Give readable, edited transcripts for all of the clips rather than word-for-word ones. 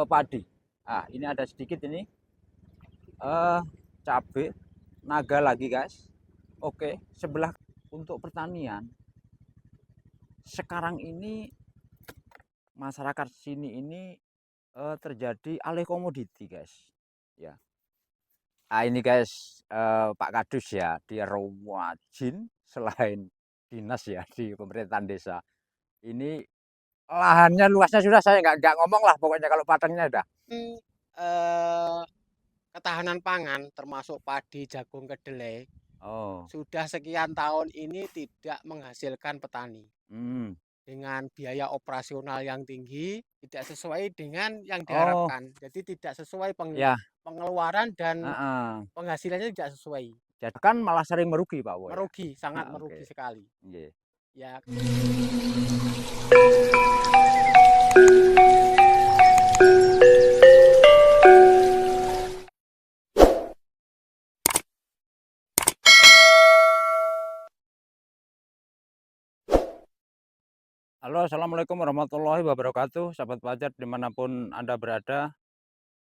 padi. Nah, ini ada sedikit ini cabai naga lagi guys. Oke, sebelah untuk pertanian sekarang ini masyarakat sini ini terjadi alih komoditi guys ya. Nah ini guys, Pak Kadus ya, dia rajin selain dinas ya di pemerintahan desa. Ini lahannya luasnya sudah saya nggak ngomong lah pokoknya kalau padangnya udah. eh, Ketahanan pangan termasuk padi, jagung, kedelai Oh, sudah sekian tahun ini tidak menghasilkan petani hmm. dengan biaya operasional yang tinggi, tidak sesuai dengan yang Oh diharapkan. Jadi tidak sesuai ya, pengeluaran dan heeh. penghasilannya tidak sesuai. Jadi kan malah sering merugi Pak Wo ya. Merugi, sangat Oke, merugi sekali. nggih. Ya, Halo, assalamualaikum warahmatullahi wabarakatuh, sahabat pelajar dimanapun Anda berada.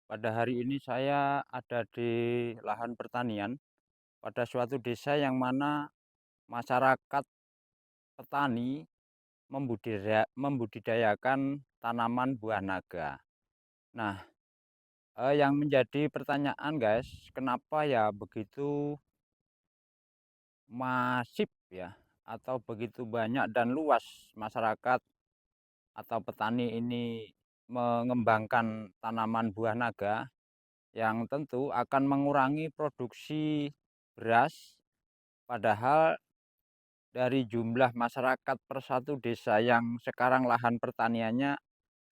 Pada hari ini saya ada di lahan pertanian pada suatu desa yang mana masyarakat petani membudidayakan tanaman buah naga. Nah, yang menjadi pertanyaan guys, kenapa ya begitu masif ya atau begitu banyak dan luas masyarakat atau petani ini mengembangkan tanaman buah naga yang tentu akan mengurangi produksi beras, padahal dari jumlah masyarakat per satu desa yang sekarang lahan pertaniannya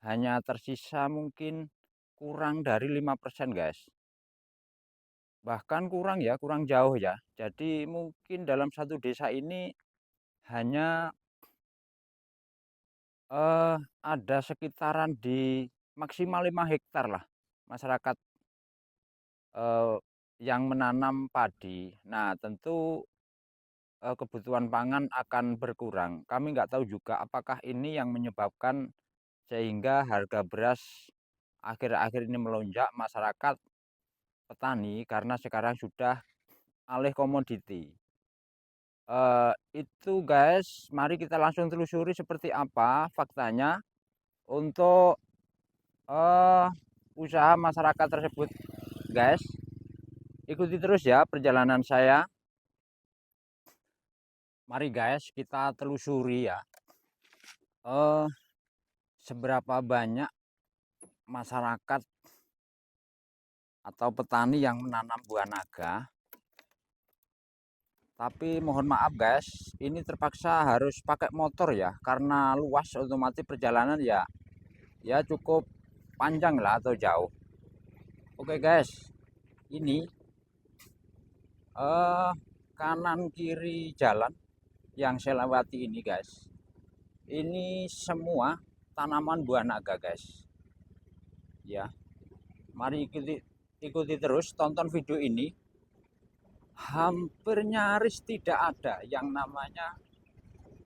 hanya tersisa mungkin kurang dari 5% guys. Bahkan kurang ya, kurang jauh ya. Jadi mungkin dalam satu desa ini hanya ada sekitaran di maksimal 5 hektar lah masyarakat eh, yang menanam padi. Nah tentu kebutuhan pangan akan berkurang. Kami nggak tahu juga apakah ini yang menyebabkan sehingga harga beras akhir-akhir ini melonjak masyarakat petani karena sekarang sudah alih komoditi. Itu guys, mari kita langsung telusuri seperti apa faktanya untuk eh, usaha masyarakat tersebut guys. Ikuti terus ya perjalanan saya. Mari guys kita telusuri ya. Eh, Seberapa banyak masyarakat atau petani yang menanam buah naga. Tapi mohon maaf guys, ini terpaksa harus pakai motor ya, karena luas otomatis perjalanan ya cukup panjang lah atau jauh. Oke guys, ini eh kanan kiri jalan yang saya lewati ini guys. Ini semua tanaman buah naga guys. Ya, mari ikuti terus tonton video ini. Hampir nyaris tidak ada yang namanya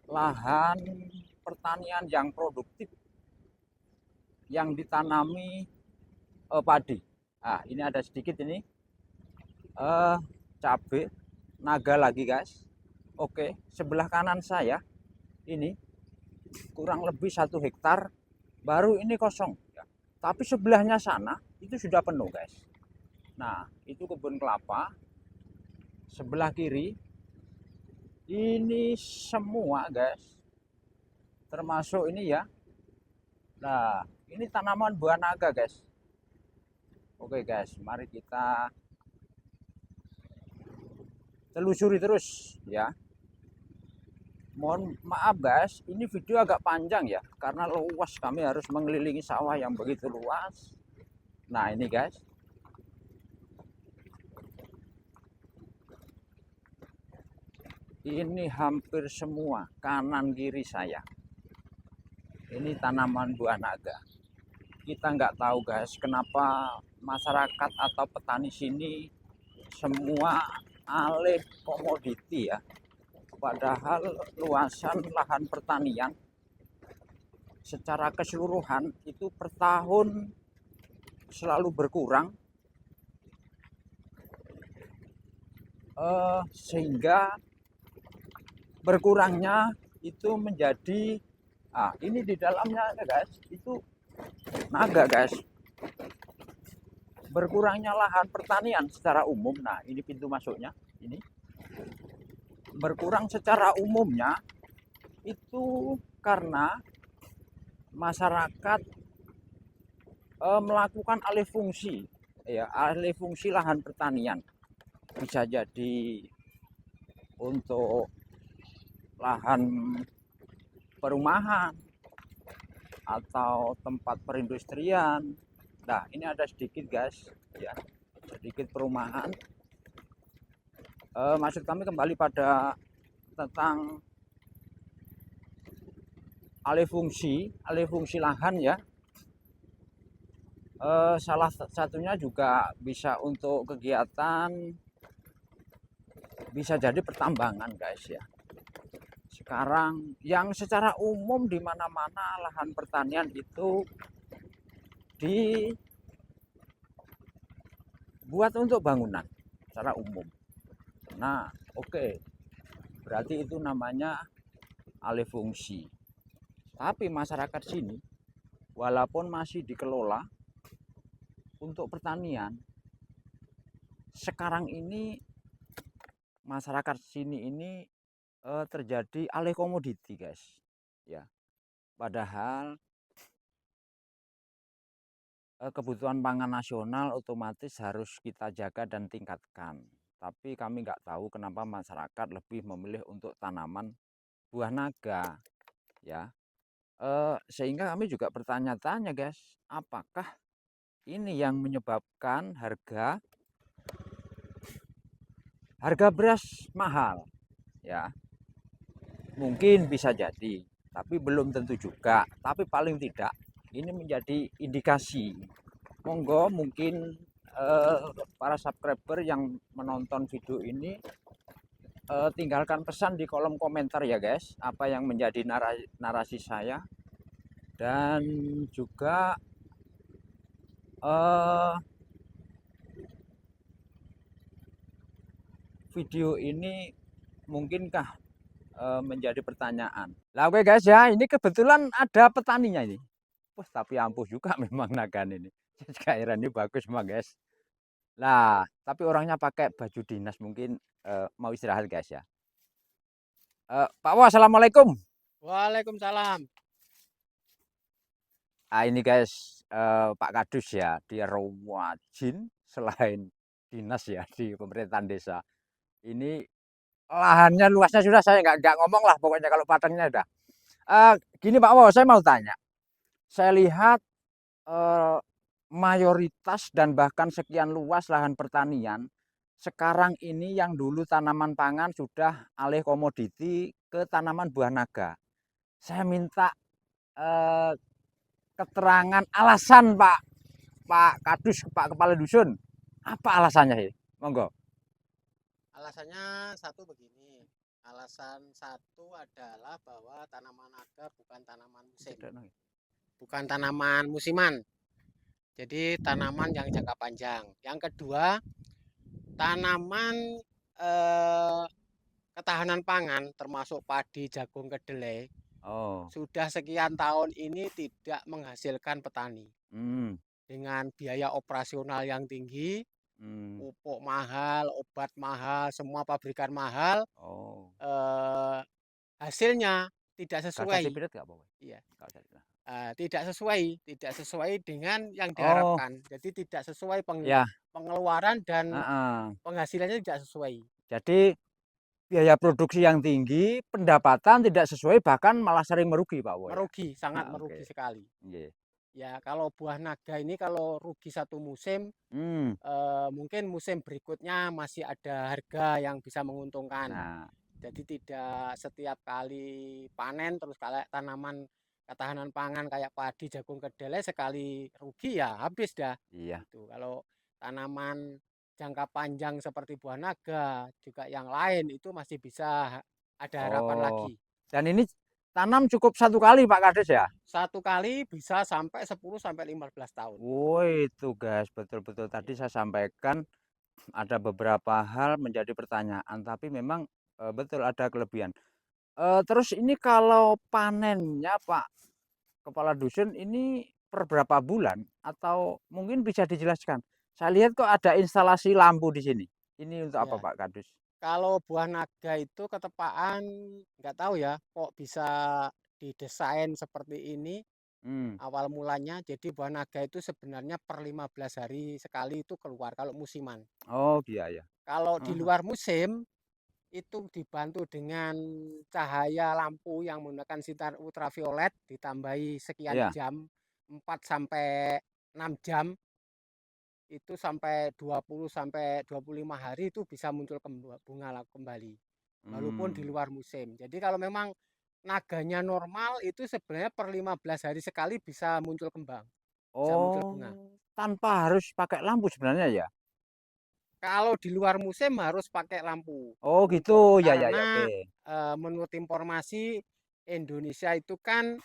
lahan pertanian yang produktif yang ditanami padi. Nah, ini ada sedikit ini cabai naga lagi guys. Oke, sebelah kanan saya ini kurang lebih 1 hektar baru ini kosong ya. Tapi sebelahnya sana itu sudah penuh guys. Nah, itu kebun kelapa. Sebelah kiri ini semua guys, termasuk ini ya. Nah, ini tanaman buah naga guys. Oke guys, mari kita telusuri terus ya. Mohon maaf guys, ini video agak panjang ya, karena luas kami harus mengelilingi sawah yang begitu luas. Nah ini guys, ini hampir semua kanan kiri saya. Ini tanaman buah naga. Kita nggak tahu guys, kenapa masyarakat atau petani sini semua alih komoditi ya. Padahal luasan lahan pertanian secara keseluruhan itu per tahun selalu berkurang, sehingga berkurangnya itu menjadi ini di dalamnya guys, itu naga guys. Berkurangnya lahan pertanian secara umum. Nah, ini pintu masuknya. Ini berkurang secara umumnya itu karena masyarakat melakukan alih fungsi, ya, alih fungsi lahan pertanian. Bisa jadi untuk lahan perumahan atau tempat perindustrian. Nah, ini ada sedikit guys, ya, sedikit perumahan. Maksud kami kembali pada tentang alih fungsi lahan ya. Salah satunya juga bisa untuk kegiatan, bisa jadi pertambangan guys ya. Sekarang yang secara umum di mana-mana lahan pertanian itu dibuat untuk bangunan secara umum. Nah, oke. Berarti itu namanya alih fungsi. Tapi masyarakat sini walaupun masih dikelola untuk pertanian, sekarang ini masyarakat sini ini terjadi alih komoditi guys ya. Padahal kebutuhan pangan nasional otomatis harus kita jaga dan tingkatkan. Tapi kami nggak tahu kenapa masyarakat lebih memilih untuk tanaman buah naga ya. Sehingga kami juga bertanya-tanya guys, apakah ini yang menyebabkan harga beras mahal ya. Mungkin bisa jadi, tapi belum tentu juga. Tapi paling tidak ini menjadi indikasi. Monggo mungkin para subscriber yang menonton video ini tinggalkan pesan di kolom komentar ya guys, apa yang menjadi narasi saya. Dan juga video ini mungkinkah menjadi pertanyaan. Lah oke guys ya, ini kebetulan ada petaninya ini. Wah, tapi ampuh juga memang nagan ini. Kairan ini bagus mah guys. Lah, tapi orangnya pakai baju dinas, mungkin mau istirahat guys ya. Pak Wo, assalamualaikum. Waalaikumsalam. Ini guys, Pak Kadus ya, dia rajin selain dinas ya di pemerintahan desa. Ini lahannya luasnya sudah saya nggak ngomong lah, pokoknya kalau padangnya udah. Gini Pak Wo, saya mau tanya. Saya lihat mayoritas dan bahkan sekian luas lahan pertanian sekarang ini yang dulu tanaman pangan sudah alih komoditi ke tanaman buah naga. Saya minta keterangan alasan Pak Kadus, Pak Kepala Dusun. Apa alasannya sih? Monggo. Alasannya satu begini. Alasan satu adalah bahwa tanaman naga bukan tanaman musim. Bukan tanaman musiman. Jadi tanaman yang jangka panjang. Yang kedua, tanaman ketahanan pangan termasuk padi, jagung, kedelai sudah sekian tahun ini tidak menghasilkan petani. Dengan biaya operasional yang tinggi, pupuk mahal, obat mahal, semua pabrikan mahal, hasilnya tidak sesuai. Iya. Tidak sesuai dengan yang diharapkan. Jadi tidak sesuai pengeluaran dan penghasilannya tidak sesuai. Jadi biaya produksi yang tinggi, pendapatan tidak sesuai, bahkan malah sering merugi Pak Wo. Merugi, sangat merugi sekali. Ya, kalau buah naga ini kalau rugi satu musim, mungkin musim berikutnya masih ada harga yang bisa menguntungkan. Jadi tidak setiap kali panen terus kayak tanaman ketahanan pangan kayak padi, jagung, kedelai sekali rugi ya habis dah. Iya. Itu kalau tanaman jangka panjang seperti buah naga juga yang lain itu masih bisa ada harapan lagi. Dan ini tanam cukup 1 kali Pak Kades ya? 1 kali bisa sampai 10 sampai 15 tahun. Oh itu guys, betul-betul tadi saya sampaikan ada beberapa hal menjadi pertanyaan, tapi memang, betul ada kelebihan. Terus ini kalau panennya Pak Kepala Dusun ini per berapa bulan? Atau mungkin bisa dijelaskan? Saya lihat kok ada instalasi lampu di sini. Ini untuk apa Ya, Pak Kadus? kalau buah naga itu ketepaan nggak tahu ya, kok bisa didesain seperti ini Hmm. awal mulanya. Jadi buah naga itu sebenarnya per 15 hari sekali itu keluar kalau musiman. Oh iya ya. Kalau di Heeh. luar musim itu dibantu dengan cahaya lampu yang menggunakan sinar ultraviolet ditambahi sekian Iya. jam, 4 sampai 6 jam, itu sampai 20 sampai 25 hari itu bisa muncul bunga kembali. Walaupun di Hmm. luar musim. Jadi kalau memang naganya normal itu sebenarnya per 15 hari sekali bisa muncul kembang, bisa muncul Oh, bunga. tanpa harus pakai lampu sebenarnya ya? Kalau di luar musim harus pakai lampu Oh gitu, untuk ya ya ya, karena oke. menurut informasi Indonesia itu kan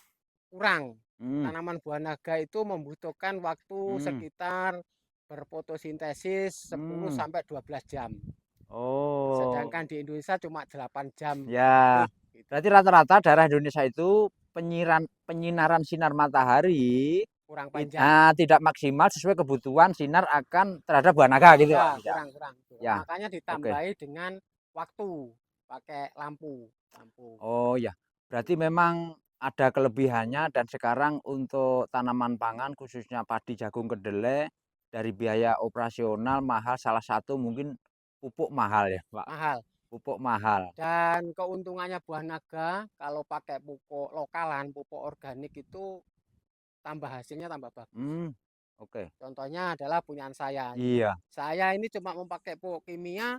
kurang. Hmm. Tanaman buah naga itu membutuhkan waktu Hmm. sekitar berfotosintesis 10 Hmm. sampai 12 jam. Oh, Sedangkan di Indonesia cuma 8 jam ya. peak gitu. Berarti rata-rata daerah Indonesia itu penyinaran sinar matahari Kurang panjang. tidak maksimal sesuai kebutuhan sinar akan terhadap buah naga gitu Ya, Pak, ya? kurang. Ya, Makanya oke. ditambahi dengan waktu pakai lampu. Oh ya, berarti memang ada kelebihannya dan sekarang untuk tanaman pangan khususnya padi, jagung, kedelai dari biaya operasional mahal, salah satu mungkin pupuk mahal ya Pak, Mahal. pupuk mahal. Dan keuntungannya buah naga kalau pakai pupuk lokalan, pupuk organik itu tambah hasilnya tambah bagus. Hmm, oke. Contohnya adalah punyaan saya ini. Iya. Saya ini cuma memakai pupuk kimia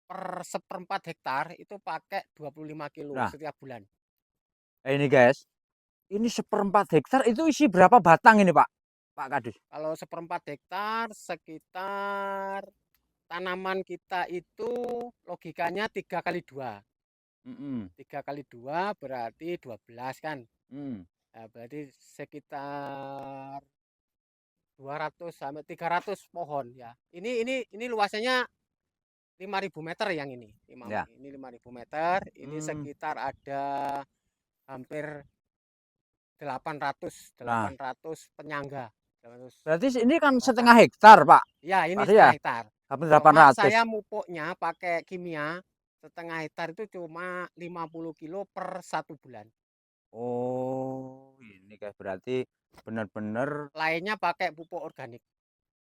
per seperempat hektar itu pakai 25 kilo Nah, setiap bulan. ini guys, ini 1/4 hektar itu isi berapa batang ini Pak? Pak Kadus? Kalau seperempat hektar sekitar tanaman kita itu logikanya 3 kali 2. Mhm. 3 kali 2 berarti 12 kan. Mmm. Nah, berarti sekitar 200 sampai 300 pohon ya. Ini luasannya 5.000 meter yang ini. Ya. Ini 5.000 meter, ini Mmm. sekitar ada hampir 800 Nah, 800 penyangga. 800 berarti ini kan batang. 1/2 hektar Pak, Ya, ini berarti ya? setengah hektar. Hampir Cuma 800. saya mupuknya pakai kimia, setengah hektar itu cuma 50 kilo per 1 bulan. Oh, ini guys berarti benar-benar Lainnya pakai pupuk organik.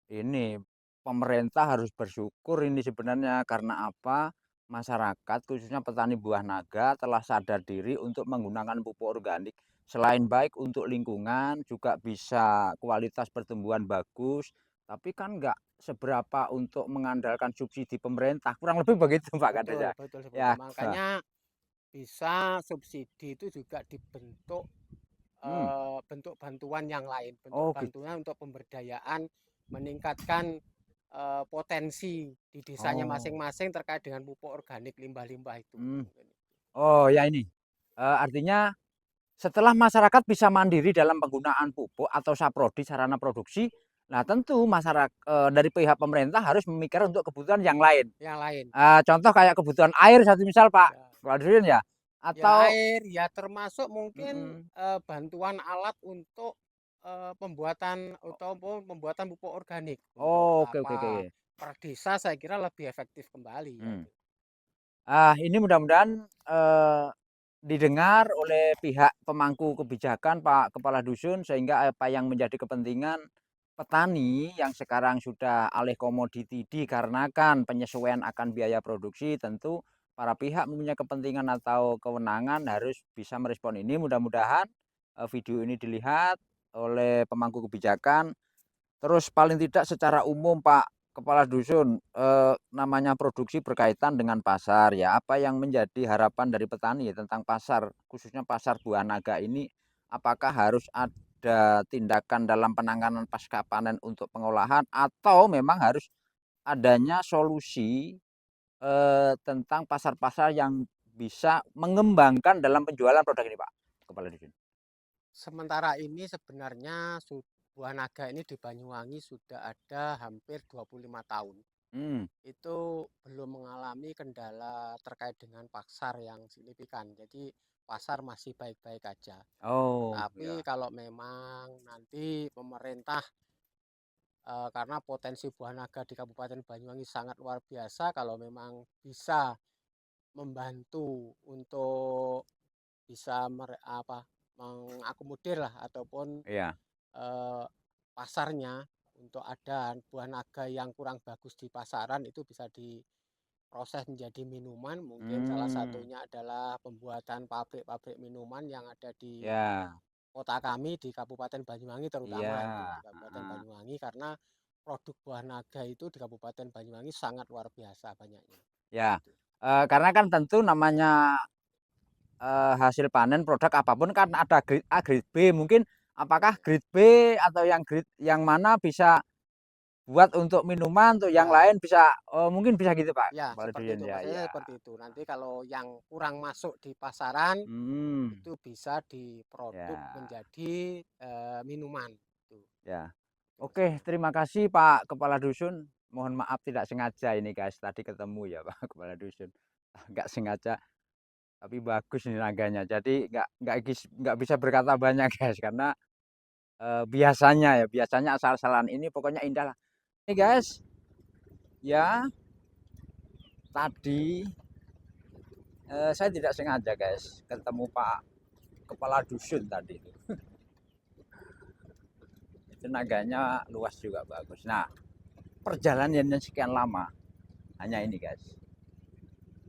ini pemerintah harus bersyukur ini sebenarnya karena apa? Masyarakat khususnya petani buah naga telah sadar diri untuk menggunakan pupuk organik. Selain baik untuk lingkungan, juga bisa kualitas pertumbuhan bagus, tapi kan nggak seberapa untuk mengandalkan subsidi pemerintah. Kurang lebih begitu Pak Kades Betul, ya. betul seperti Ya, makanya bisa subsidi itu juga dibentuk hmm. bentuk bantuan yang lain, bentuk Oh gitu. bantuan untuk pemberdayaan meningkatkan potensi di desanya Oh. masing-masing terkait dengan pupuk organik limbah-limbah itu. Hmm. Oh ya ini. Artinya setelah masyarakat bisa mandiri dalam penggunaan pupuk atau saprodi sarana produksi, nah tentu dari pihak pemerintah harus memikirkan untuk kebutuhan yang lain. Yang lain. Contoh kayak kebutuhan air satu misal Pak Ya, Wadudin ya, ya atau air, ya termasuk mungkin mhm. bantuan alat untuk pembuatan pupuk organik untuk Oh, oke oke apa oke. per desa saya kira lebih efektif kembali ya Mmm. itu. Ini mudah-mudahan, didengar oleh pihak pemangku kebijakan, Pak Kepala Dusun, sehingga apa yang menjadi kepentingan petani yang sekarang sudah alih komoditi dikarenakan penyesuaian akan biaya produksi, tentu para pihak mempunyai kepentingan atau kewenangan harus bisa merespon ini. Mudah-mudahan, video ini dilihat oleh pemangku kebijakan. Terus paling tidak secara umum Pak Kepala Dusun, namanya produksi berkaitan dengan pasar ya, apa yang menjadi harapan dari petani ya tentang pasar, khususnya pasar buah naga ini, apakah harus ada tindakan dalam penanganan pasca panen untuk pengolahan atau memang harus adanya solusi, tentang pasar-pasar yang bisa mengembangkan dalam penjualan produk ini, Pak Kepala Dusun? Sementara ini sebenarnya buah naga ini di Banyuwangi sudah ada hampir 25 tahun. Itu belum mengalami kendala terkait dengan pasar yang signifikan. Jadi pasar masih baik-baik aja. Oh, Tapi ya. kalau memang nanti pemerintah karena potensi buah naga di Kabupaten Banyuwangi sangat luar biasa, kalau memang bisa membantu untuk bisa mengakomodir lah ataupun Iya. pasarnya untuk ada buah naga yang kurang bagus di pasaran itu bisa diproses menjadi minuman. Mungkin salah satunya adalah pembuatan pabrik-pabrik minuman yang ada di Ya. kota kami di Kabupaten Banyuwangi Iya, terutama itu di Kabupaten heeh. Banyuwangi karena produk buah naga itu di Kabupaten Banyuwangi sangat luar biasa banyaknya. Ya, Gitu. karena kan tentu namanya, hasil panen produk apapun kan ada grade A, grade B, mungkin apakah grade B atau yang grade yang mana bisa buat untuk minuman, untuk yang Ya, lain bisa mungkin bisa gitu, Pak ya Kepala seperti Dusun, itu ya maksudnya ya. seperti itu. Nanti kalau yang kurang masuk di pasaran Hmm, itu bisa diproduk ya menjadi minuman. ya. Itu Oke, maksudnya. terima kasih Pak Kepala Dusun. Mohon maaf tidak sengaja ini guys, tadi ketemu ya Pak Kepala Dusun. Nggak sengaja, tapi bagus ini naganya. Jadi nggak bisa berkata banyak guys, karena biasanya asal-asalan ini pokoknya indah lah. Ini guys, ya tadi saya tidak sengaja guys ketemu Pak Kepala Dusun tadi. Itu naganya luas juga bagus. Nah, perjalanannya sekian lama hanya ini guys.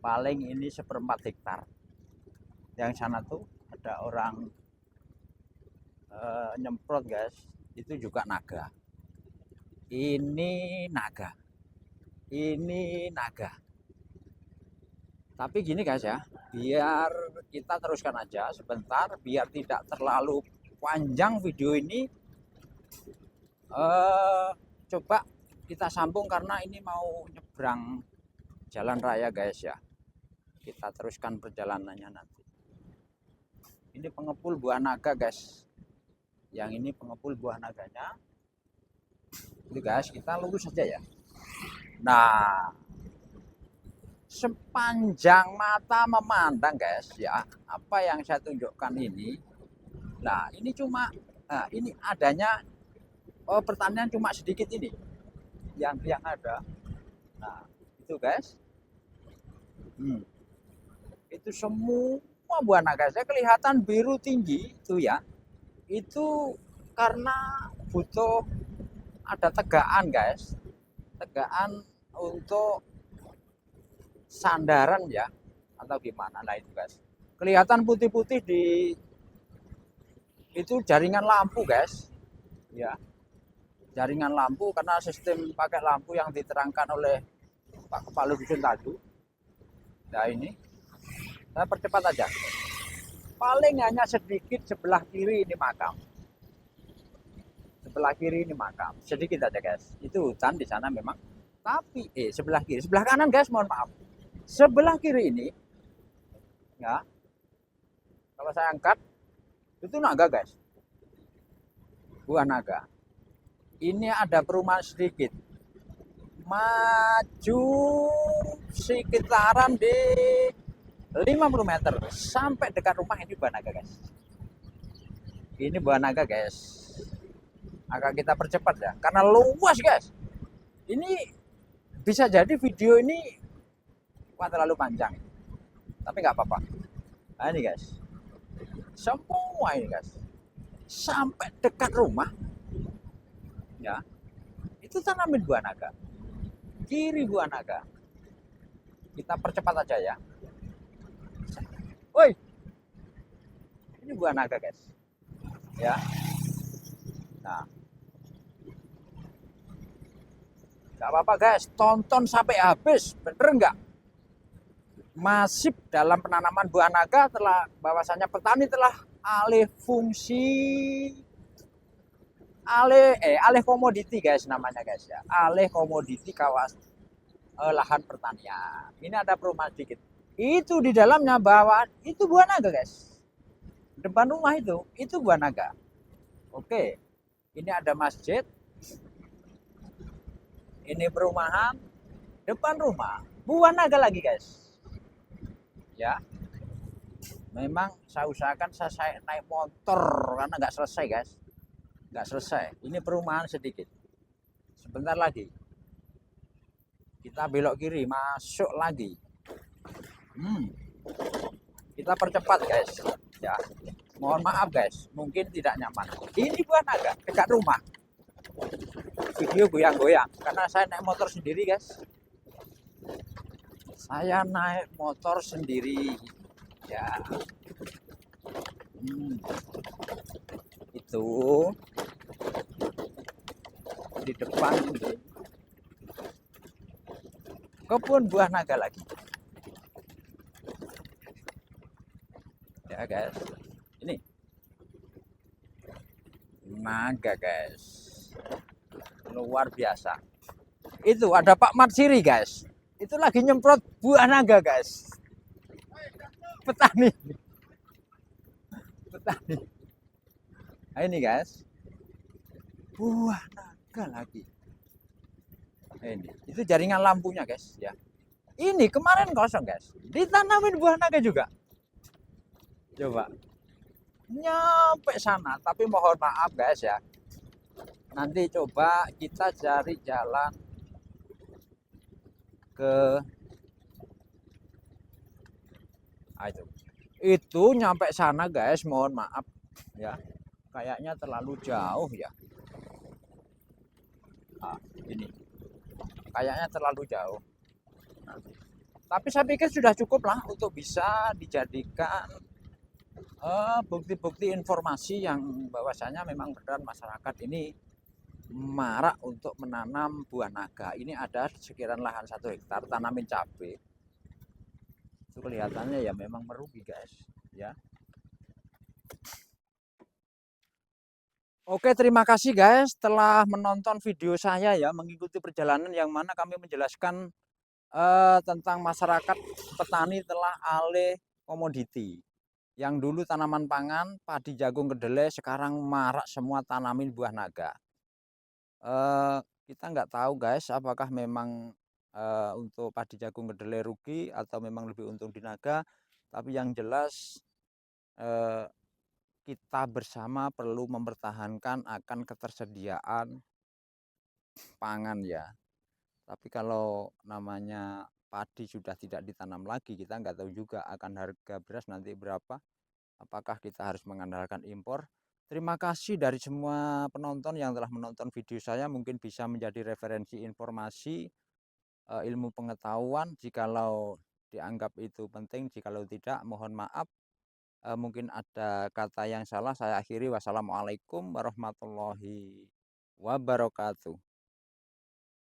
Paling ini 1/4 hektar. Yang sana tuh ada orang nyemprot guys. Itu juga naga. Ini naga. Ini naga. Tapi gini guys ya, biar kita teruskan aja sebentar, biar tidak terlalu panjang video ini. Coba kita sambung karena ini mau nyebrang jalan raya guys ya. Kita teruskan perjalanannya nanti. Ini pengepul buah naga guys. Yang ini pengepul buah naganya. Ini guys, kita lurus saja ya. Nah, sepanjang mata memandang guys ya, apa yang saya tunjukkan ini. Nah, ini cuma ini adanya pertanian cuma sedikit ini yang ada. Nah, itu guys. Itu semua buah naga saya kelihatan biru tinggi itu ya. Itu karena butuh ada tegaan guys, tegaan untuk sandaran ya atau gimana. Nah itu guys, kelihatan putih-putih di itu jaringan lampu guys ya, jaringan lampu karena sistem pakai lampu yang diterangkan oleh Pak Kepala Dusun tadi. Nah ini saya percepat aja, paling hanya sedikit sebelah kiri ini makam, sebelah kiri ini makam sedikit aja guys, itu hutan di sana memang. Tapi sebelah kiri, sebelah kanan guys, mohon maaf, sebelah kiri ini ya, kalau saya angkat itu naga guys, buah naga. Ini ada perumahan sedikit, maju sekitaran di 50 meter sampai dekat rumah. Ini buah naga guys, ini buah naga guys. Agak kita percepat ya karena luas guys. Ini bisa jadi video ini terlalu panjang, tapi nggak apa-apa. Nah ini guys, semua ini guys sampai dekat rumah ya, itu tanamin buah naga, kiri buah naga. Kita percepat aja ya. Woi, ini buah naga guys ya. Nah, nggak apa-apa guys, tonton sampai habis, bener nggak? Masif dalam penanaman buah naga, telah bahwasanya petani telah alih fungsi, alih komoditi guys namanya guys ya, alih komoditi kawas lahan pertanian. Ini ada perumahan sedikit. Itu di dalamnya bawah itu buah naga, guys. Depan rumah itu buah naga. Oke, ini ada masjid, ini perumahan, depan rumah buah naga lagi, guys. Ya, memang saya usahakan saya naik motor karena nggak selesai, guys. Nggak selesai. Ini perumahan sedikit. Sebentar lagi kita belok kiri, masuk lagi. Kita percepat, guys. Ya, mohon maaf, guys, mungkin tidak nyaman. Ini buah naga dekat rumah. Video goyang-goyang karena saya naik motor sendiri, guys. Saya naik motor sendiri. Ya, itu di depan ini kebun buah naga lagi. Ya, guys, ini naga, guys, luar biasa. Itu ada Pak Matsiri, guys, itu lagi nyemprot buah naga, guys. Petani. Nah, ini, guys, buah naga lagi. Ini itu jaringan lampunya, guys. Ya, ini kemarin kosong, guys, ditanamin buah naga juga. Coba nyampe sana, tapi mohon maaf, guys, ya, nanti coba kita cari jalan ke itu nyampe sana, guys, mohon maaf ya, kayaknya terlalu jauh ya. Ini kayaknya terlalu jauh. Tapi saya pikir sudah cukup lah untuk bisa dijadikan bukti-bukti informasi yang bahwasanya memang benar masyarakat ini marak untuk menanam buah naga. Ini ada sekiranya lahan 1 hektar tanamin cabai. Itu kelihatannya ya memang merugi, guys, ya. Oke, terima kasih, guys, telah menonton video saya ya, mengikuti perjalanan yang mana kami menjelaskan tentang masyarakat petani telah alih komoditi. Yang dulu tanaman pangan, padi, jagung, kedelai, sekarang marak semua tanamin buah naga. Kita nggak tahu, guys, apakah memang untuk padi, jagung, kedelai rugi atau memang lebih untung di naga. Tapi yang jelas kita bersama perlu mempertahankan akan ketersediaan pangan ya. Tapi kalau namanya padi sudah tidak ditanam lagi, kita nggak tahu juga akan harga beras nanti berapa. Apakah kita harus mengandalkan impor? Terima kasih dari semua penonton yang telah menonton video saya. Mungkin bisa menjadi referensi informasi, ilmu pengetahuan. Jikalau dianggap itu penting, jikalau tidak, mohon maaf. Mungkin ada kata yang salah, saya akhiri. Wassalamualaikum warahmatullahi wabarakatuh.